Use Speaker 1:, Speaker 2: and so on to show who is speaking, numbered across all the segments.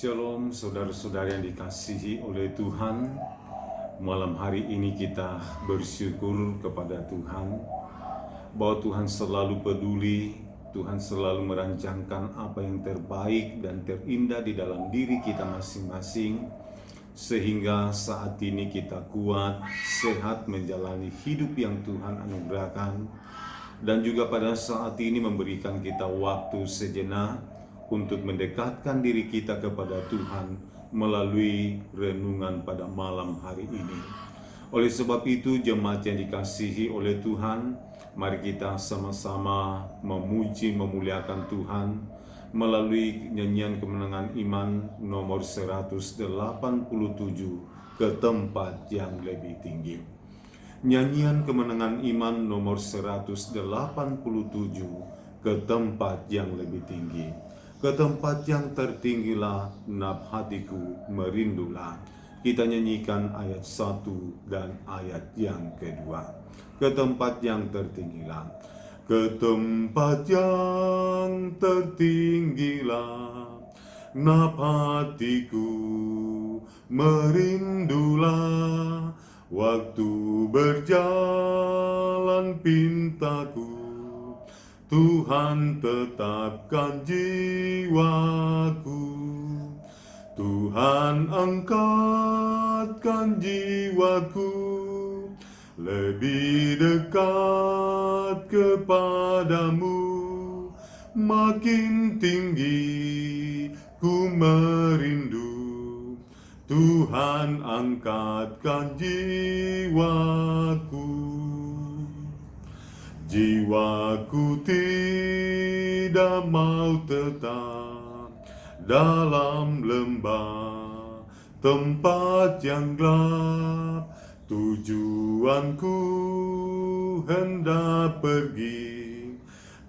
Speaker 1: Shalom saudara-saudara yang dikasihi oleh Tuhan. Malam hari ini kita bersyukur kepada Tuhan bahwa Tuhan selalu peduli, Tuhan selalu merancangkan apa yang terbaik dan terindah di dalam diri kita masing-masing, sehingga saat ini kita kuat, sehat menjalani hidup yang Tuhan anugerahkan, dan juga pada saat ini memberikan kita waktu sejenak untuk mendekatkan diri kita kepada Tuhan melalui renungan pada malam hari ini. Oleh sebab itu, jemaat yang dikasihi oleh Tuhan, mari kita sama-sama memuji, memuliakan Tuhan melalui nyanyian kemenangan iman nomor 187, ke tempat yang lebih tinggi. Nyanyian kemenangan iman nomor 187, ke tempat yang lebih tinggi. Ke tempat yang tertinggilah naf hatiku merindulah. Kita nyanyikan ayat 1 dan ayat yang kedua. Ke tempat yang tertinggilah. Ke tempat yang tertinggilah naf hatiku merindulah. Waktu berjalan pintaku, Tuhan tetapkan jiwaku. Tuhan angkatkan jiwaku lebih dekat kepadamu. Makin tinggi ku merindu, Tuhan angkatkan jiwaku. Jiwaku tidak mau tetap dalam lembah, tempat yang gelap. Tujuanku hendak pergi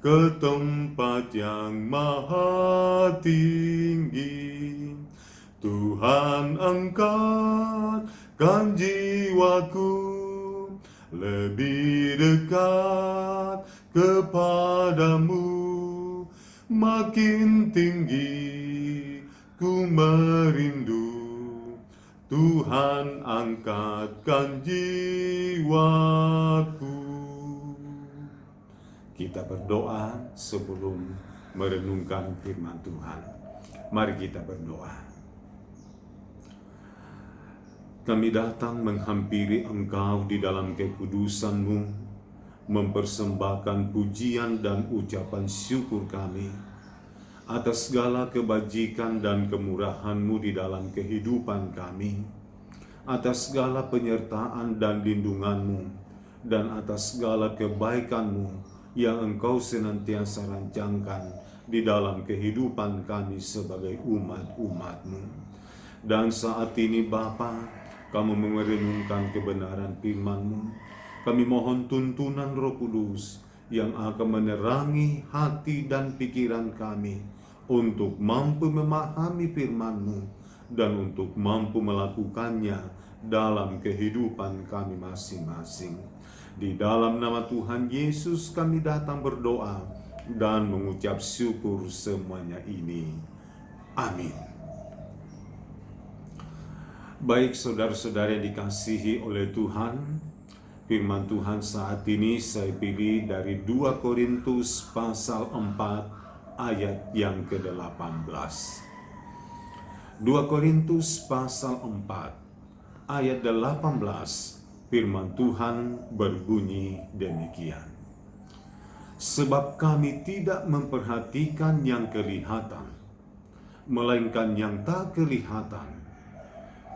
Speaker 1: ke tempat yang maha tinggi. Tuhan angkatkan jiwaku lebih dekat kepadamu. Makin tinggi ku merindu, Tuhan angkatkan jiwaku. Kita berdoa sebelum merenungkan firman Tuhan. Mari kita berdoa. Kami datang menghampiri Engkau di dalam kekudusan-Mu, mempersembahkan pujian dan ucapan syukur kami atas segala kebajikan dan kemurahan-Mu di dalam kehidupan kami, atas segala penyertaan dan lindungan-Mu, dan atas segala kebaikan-Mu yang Engkau senantiasa rancangkan di dalam kehidupan kami sebagai umat-umat-Mu. Dan saat ini Bapa, Kamu merenungkan kebenaran firman-Mu. Kami mohon tuntunan Roh Kudus yang akan menerangi hati dan pikiran kami untuk mampu memahami firman-Mu dan untuk mampu melakukannya dalam kehidupan kami masing-masing. Di dalam nama Tuhan Yesus kami datang berdoa dan mengucap syukur semuanya ini. Amin. Baik saudara-saudara yang dikasihi oleh Tuhan, firman Tuhan saat ini saya pilih dari 2 Korintus pasal 4 ayat yang ke-18. 2 Korintus pasal 4 ayat 18, firman Tuhan berbunyi demikian. Sebab kami tidak memperhatikan yang kelihatan, melainkan yang tak kelihatan.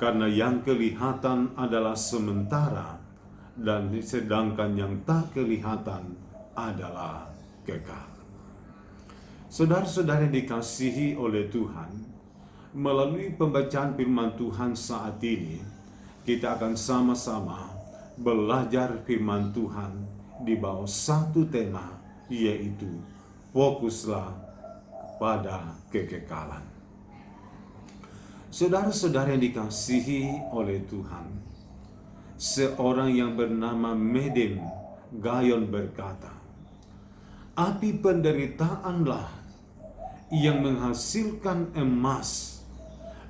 Speaker 1: Karena yang kelihatan adalah sementara, dan sedangkan yang tak kelihatan adalah kekal. Saudara-saudara yang dikasihi oleh Tuhan, melalui pembacaan firman Tuhan saat ini, kita akan sama-sama belajar firman Tuhan di bawah satu tema, yaitu fokuslah pada kekekalan. Saudara-saudara yang dikasihi oleh Tuhan, seorang yang bernama Medem Gayon berkata, api penderitaanlah yang menghasilkan emas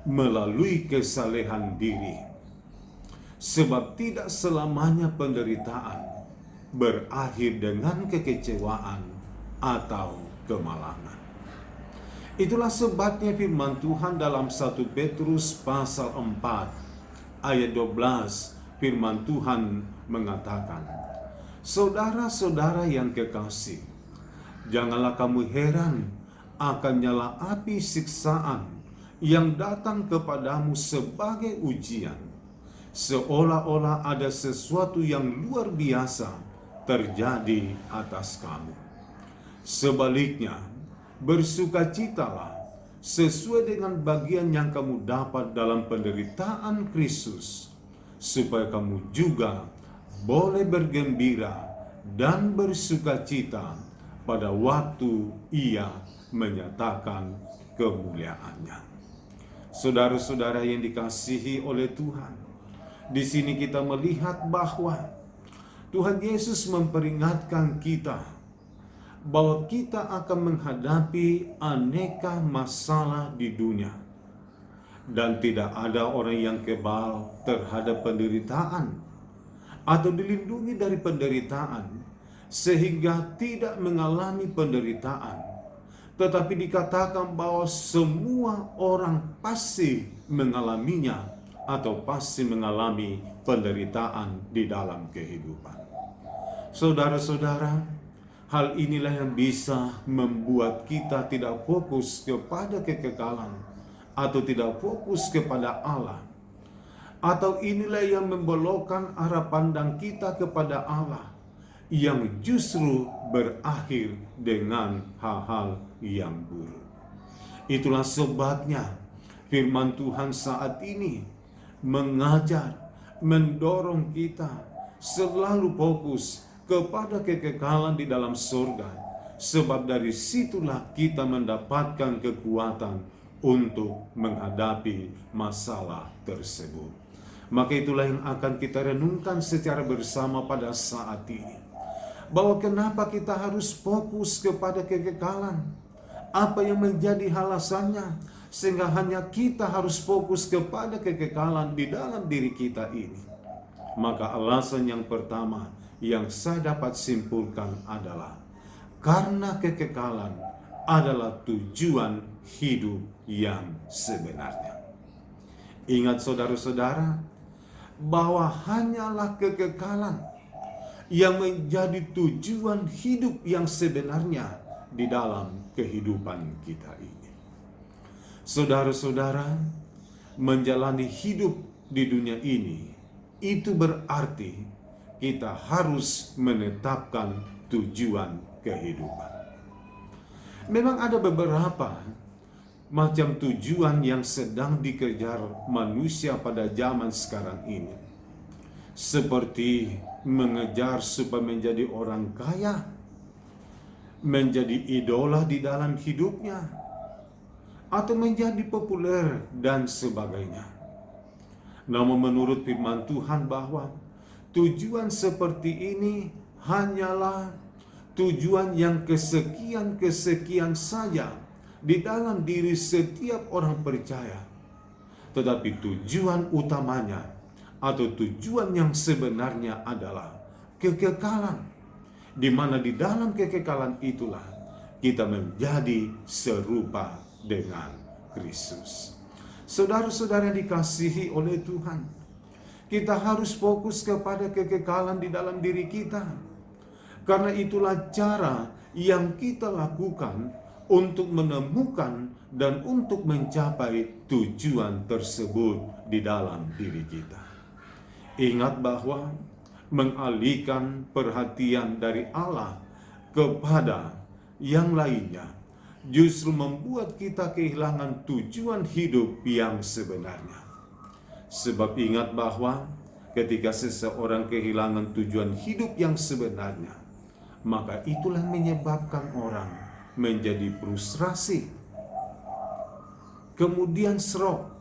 Speaker 1: melalui kesalehan diri. Sebab tidak selamanya penderitaan berakhir dengan kekecewaan atau kemalangan. Itulah sebabnya firman Tuhan dalam 1 Petrus pasal 4 ayat 12, firman Tuhan mengatakan, "Saudara-saudara yang kekasih, janganlah kamu heran akan nyala api siksaan yang datang kepadamu sebagai ujian, seolah-olah ada sesuatu yang luar biasa terjadi atas kamu. Sebaliknya, bersukacitalah sesuai dengan bagian yang kamu dapat dalam penderitaan Kristus, supaya kamu juga boleh bergembira dan bersukacita pada waktu Ia menyatakan kemuliaannya." Saudara-saudara yang dikasihi oleh Tuhan, di sini kita melihat bahwa Tuhan Yesus memperingatkan kita bahwa kita akan menghadapi aneka masalah di dunia, dan tidak ada orang yang kebal terhadap penderitaan atau dilindungi dari penderitaan sehingga tidak mengalami penderitaan. Tetapi dikatakan bahwa semua orang pasti mengalaminya atau pasti mengalami penderitaan di dalam kehidupan. Saudara-saudara, hal inilah yang bisa membuat kita tidak fokus kepada kekekalan atau tidak fokus kepada Allah. Atau inilah yang membelokkan arah pandang kita kepada Allah, yang justru berakhir dengan hal-hal yang buruk. Itulah sebabnya firman Tuhan saat ini mengajar, mendorong kita selalu fokus kepada kekekalan di dalam surga, sebab dari situlah kita mendapatkan kekuatan untuk menghadapi masalah tersebut. Maka itulah yang akan kita renungkan secara bersama pada saat ini, bahwa kenapa kita harus fokus kepada kekekalan, apa yang menjadi alasannya sehingga hanya kita harus fokus kepada kekekalan di dalam diri kita ini. Maka alasan yang pertama yang saya dapat simpulkan adalah karena kekekalan adalah tujuan hidup yang sebenarnya. Ingat saudara-saudara, bahwa hanyalah kekekalan yang menjadi tujuan hidup yang sebenarnya di dalam kehidupan kita ini. Saudara-saudara, menjalani hidup di dunia ini, itu berarti kita harus menetapkan tujuan kehidupan. Memang ada beberapa macam tujuan yang sedang dikejar manusia pada zaman sekarang ini. Seperti mengejar supaya menjadi orang kaya, menjadi idola di dalam hidupnya, atau menjadi populer dan sebagainya. Namun menurut firman Tuhan bahwa tujuan seperti ini hanyalah tujuan yang kesekian saja di dalam diri setiap orang percaya. Tetapi tujuan utamanya atau tujuan yang sebenarnya adalah kekekalan, di mana di dalam kekekalan itulah kita menjadi serupa dengan Kristus. Saudara-saudara yang dikasihi oleh Tuhan, kita harus fokus kepada kekekalan di dalam diri kita, karena itulah cara yang kita lakukan untuk menemukan dan untuk mencapai tujuan tersebut di dalam diri kita. Ingat bahwa mengalihkan perhatian dari Allah kepada yang lainnya justru membuat kita kehilangan tujuan hidup yang sebenarnya. Sebab ingat bahwa ketika seseorang kehilangan tujuan hidup yang sebenarnya, maka itulah menyebabkan orang menjadi frustrasi, kemudian stroke,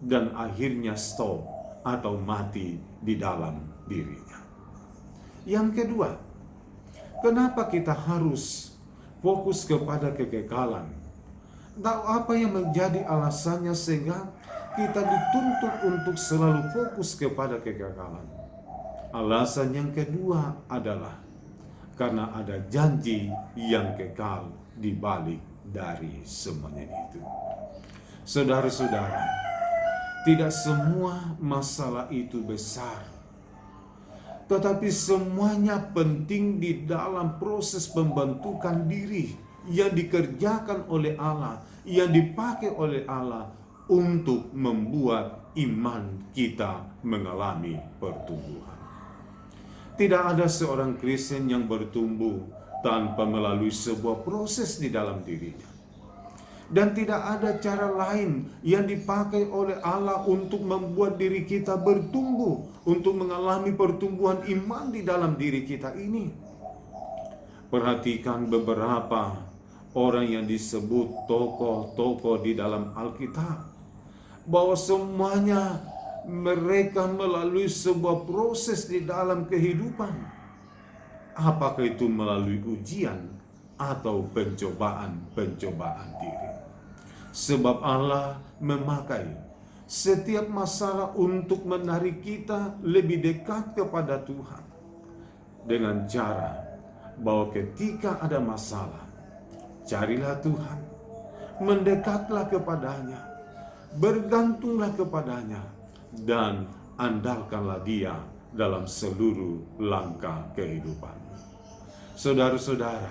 Speaker 1: dan akhirnya stop atau mati di dalam dirinya. Yang kedua, kenapa kita harus fokus kepada kekekalan? Tahu apa yang menjadi alasannya sehingga kita dituntut untuk selalu fokus kepada kekekalan. Alasan yang kedua adalah karena ada janji yang kekal di balik dari semuanya itu. Saudara-saudara, tidak semua masalah itu besar, tetapi semuanya penting di dalam proses pembentukan diri yang dikerjakan oleh Allah, yang dipakai oleh Allah untuk membuat iman kita mengalami pertumbuhan. Tidak ada seorang Kristen yang bertumbuh tanpa melalui sebuah proses di dalam dirinya. Dan tidak ada cara lain yang dipakai oleh Allah untuk membuat diri kita bertumbuh, untuk mengalami pertumbuhan iman di dalam diri kita ini. Perhatikan beberapa orang yang disebut tokoh-tokoh di dalam Alkitab, bahwa semuanya mereka melalui sebuah proses di dalam kehidupan. Apakah itu melalui ujian atau pencobaan diri. Sebab Allah memakai setiap masalah untuk menarik kita lebih dekat kepada Tuhan. Dengan cara bahwa ketika ada masalah, carilah Tuhan, mendekatlah kepadanya, bergantunglah kepadanya, dan andalkanlah Dia dalam seluruh langkah kehidupanmu. Saudara-saudara,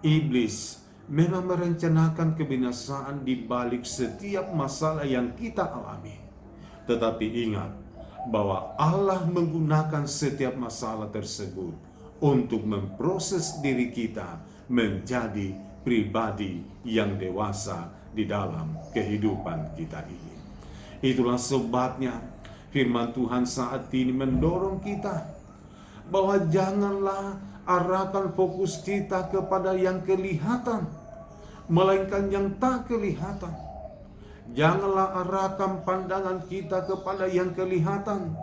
Speaker 1: iblis memang merencanakan kebinasaan di balik setiap masalah yang kita alami. Tetapi ingat bahwa Allah menggunakan setiap masalah tersebut untuk memproses diri kita menjadi pribadi yang dewasa di dalam kehidupan kita ini. Itulah sebabnya firman Tuhan saat ini mendorong kita bahwa janganlah arahkan fokus kita kepada yang kelihatan, melainkan yang tak kelihatan. Janganlah arahkan pandangan kita kepada yang kelihatan,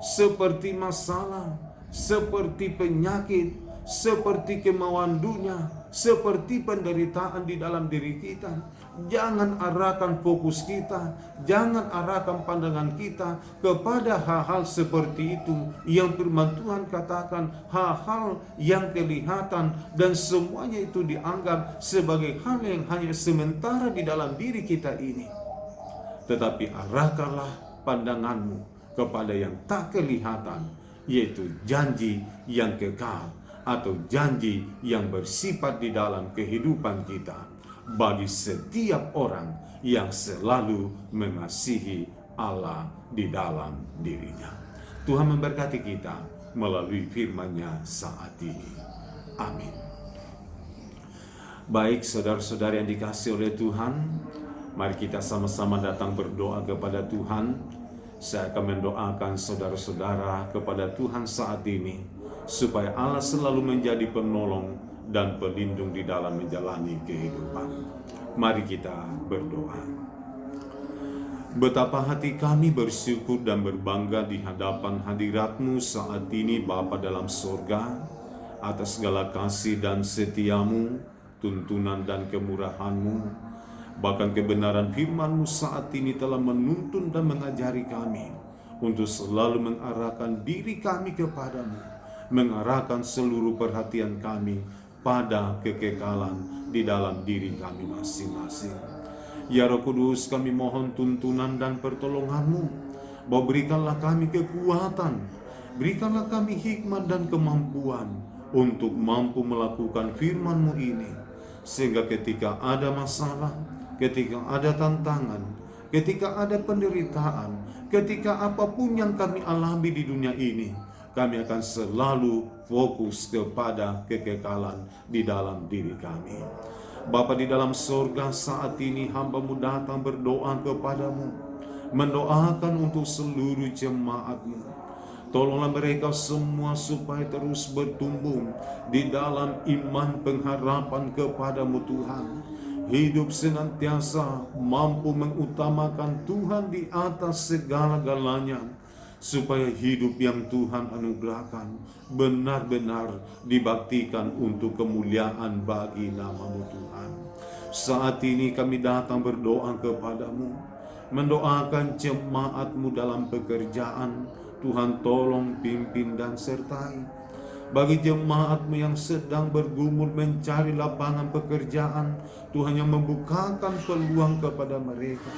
Speaker 1: seperti masalah, seperti penyakit, seperti kemauan dunia, seperti penderitaan di dalam diri kita. Jangan arahkan fokus kita, jangan arahkan pandangan kita kepada hal-hal seperti itu yang firman Tuhan katakan hal-hal yang kelihatan, dan semuanya itu dianggap sebagai hal yang hanya sementara di dalam diri kita ini. Tetapi arahkanlah pandanganmu kepada yang tak kelihatan, yaitu janji yang kekal atau janji yang bersifat di dalam kehidupan kita bagi setiap orang yang selalu mengasihi Allah di dalam dirinya. Tuhan memberkati kita melalui firman-Nya saat ini. Amin. Baik saudara-saudara yang dikasihi oleh Tuhan, mari kita sama-sama datang berdoa kepada Tuhan. Saya akan mendoakan saudara-saudara kepada Tuhan saat ini, supaya Allah selalu menjadi penolong dan pelindung di dalam menjalani kehidupan. Mari kita berdoa. Betapa hati kami bersyukur dan berbangga di hadapan hadirat-Mu saat ini Bapa dalam sorga, atas segala kasih dan setiamu, tuntunan dan kemurahan-Mu, bahkan kebenaran firman-Mu saat ini telah menuntun dan mengajari kami untuk selalu mengarahkan diri kami kepadamu, mengarahkan seluruh perhatian kami pada kekekalan di dalam diri kami masing-masing. Ya Roh Kudus, kami mohon tuntunan dan pertolongan-Mu, bahwa berikanlah kami kekuatan, berikanlah kami hikmat dan kemampuan untuk mampu melakukan firman-Mu ini, sehingga ketika ada masalah, ketika ada tantangan, ketika ada penderitaan, ketika apapun yang kami alami di dunia ini, kami akan selalu fokus kepada kekekalan di dalam diri kami. Bapa di dalam surga, saat ini hamba-Mu datang berdoa kepadamu, mendoakan untuk seluruh jemaat-Mu. Tolonglah mereka semua supaya terus bertumbuh di dalam iman pengharapan kepadamu Tuhan. Hidup senantiasa mampu mengutamakan Tuhan di atas segala-galanya, supaya hidup yang Tuhan anugerahkan benar-benar dibaktikan untuk kemuliaan bagi nama-Mu Tuhan. Saat ini kami datang berdoa kepadamu, mendoakan jemaat-Mu dalam pekerjaan. Tuhan tolong pimpin dan sertai. Bagi jemaat-Mu yang sedang bergumul mencari lapangan pekerjaan, Tuhan yang membukakan peluang kepada mereka.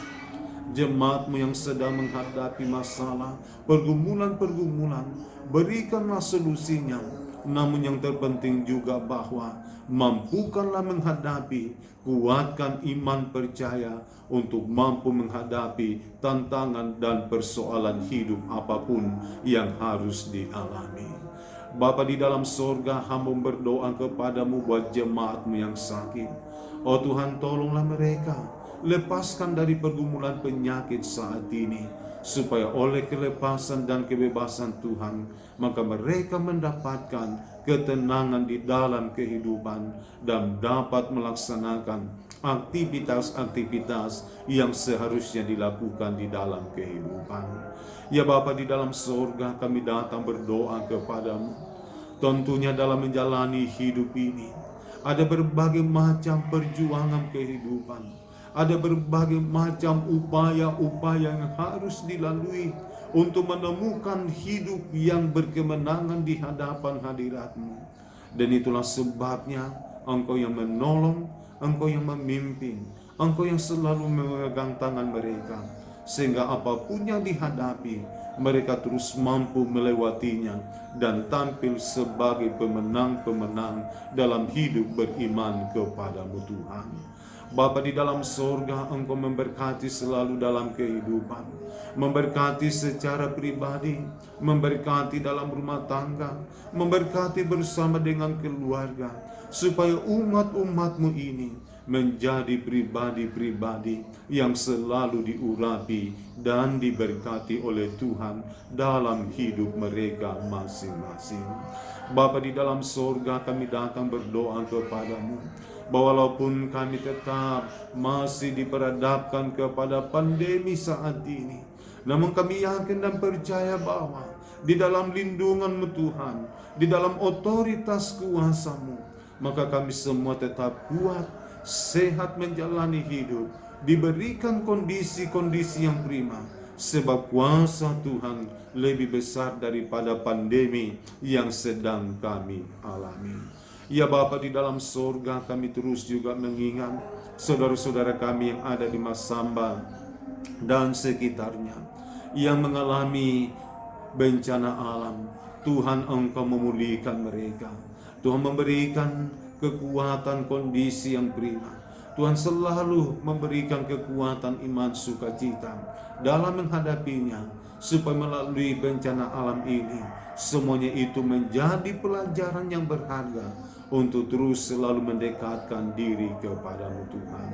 Speaker 1: Jemaat-Mu yang sedang menghadapi masalah, pergumulan-pergumulan, berikanlah solusinya. Namun yang terpenting juga bahwa mampukanlah menghadapi, kuatkan iman percaya untuk mampu menghadapi tantangan dan persoalan hidup apapun yang harus dialami. Bapa di dalam sorga, hamba berdoa kepadamu buat jemaat-Mu yang sakit. Oh Tuhan, tolonglah mereka, lepaskan dari pergumulan penyakit saat ini, supaya oleh kelepasan dan kebebasan Tuhan, maka mereka mendapatkan ketenangan di dalam kehidupan dan dapat melaksanakan aktivitas-aktivitas yang seharusnya dilakukan di dalam kehidupan. Ya Bapa di dalam surga, kami datang berdoa kepadamu. Tentunya dalam menjalani hidup ini, ada berbagai macam perjuangan kehidupan, ada berbagai macam upaya-upaya yang harus dilalui untuk menemukan hidup yang berkemenangan di hadapan hadirat-Mu. Dan itulah sebabnya Engkau yang menolong, Engkau yang memimpin, Engkau yang selalu memegang tangan mereka, sehingga apapun yang dihadapi, mereka terus mampu melewatinya dan tampil sebagai pemenang-pemenang dalam hidup beriman kepada-Mu Tuhan. Bapa di dalam sorga, Engkau memberkati selalu dalam kehidupan, memberkati secara pribadi, memberkati dalam rumah tangga, memberkati bersama dengan keluarga, supaya umat-umat-Mu ini menjadi pribadi-pribadi yang selalu diurapi dan diberkati oleh Tuhan dalam hidup mereka masing-masing. Bapa di dalam sorga, kami datang berdoa kepadamu, walaupun kami tetap masih diperhadapkan kepada pandemi saat ini, namun kami yakin dan percaya bahwa di dalam lindungan-Mu Tuhan, di dalam otoritas kuasa-Mu, maka kami semua tetap kuat, sehat menjalani hidup, diberikan kondisi-kondisi yang prima, sebab kuasa Tuhan lebih besar daripada pandemi yang sedang kami alami. Ya Bapa di dalam sorga, kami terus juga mengingat saudara-saudara kami yang ada di Masamba dan sekitarnya, yang mengalami bencana alam. Tuhan, Engkau memulihkan mereka. Tuhan memberikan kekuatan kondisi yang prima. Tuhan selalu memberikan kekuatan iman sukacita dalam menghadapinya, supaya melalui bencana alam ini, semuanya itu menjadi pelajaran yang berharga untuk terus selalu mendekatkan diri kepada-Mu Tuhan.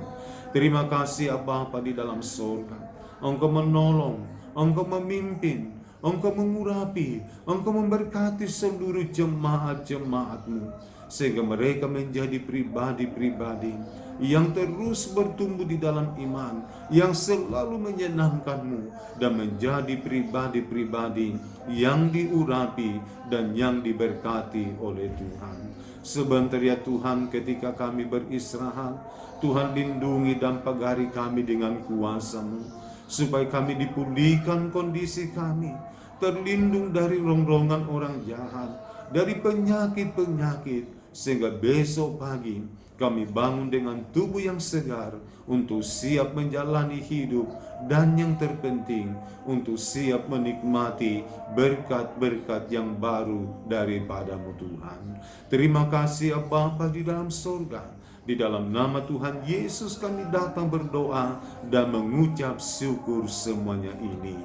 Speaker 1: Terima kasih Bapa di dalam surga. Engkau menolong, Engkau memimpin, Engkau mengurapi, Engkau memberkati seluruh jemaat-jemaat-Mu, sehingga mereka menjadi pribadi-pribadi yang terus bertumbuh di dalam iman, yang selalu menyenangkan-Mu, dan menjadi pribadi-pribadi yang diurapi dan yang diberkati oleh Tuhan. Sebentar ya Tuhan, ketika kami beristirahat, Tuhan lindungi dan pagari kami dengan kuasa-Mu, supaya kami dipulihkan kondisi kami, terlindung dari rongrongan orang jahat, dari penyakit-penyakit, sehingga besok pagi kami bangun dengan tubuh yang segar untuk siap menjalani hidup, dan yang terpenting untuk siap menikmati berkat-berkat yang baru daripada-Mu Tuhan. Terima kasih Bapa di dalam surga. Di dalam nama Tuhan Yesus kami datang berdoa dan mengucap syukur semuanya ini.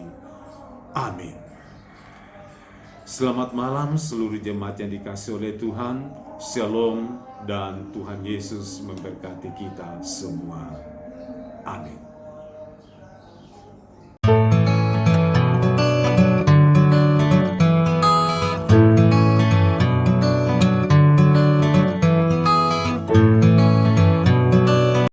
Speaker 1: Amin. Selamat malam seluruh jemaat yang dikasihi oleh Tuhan. Shalom dan Tuhan Yesus memberkati kita semua. Amin.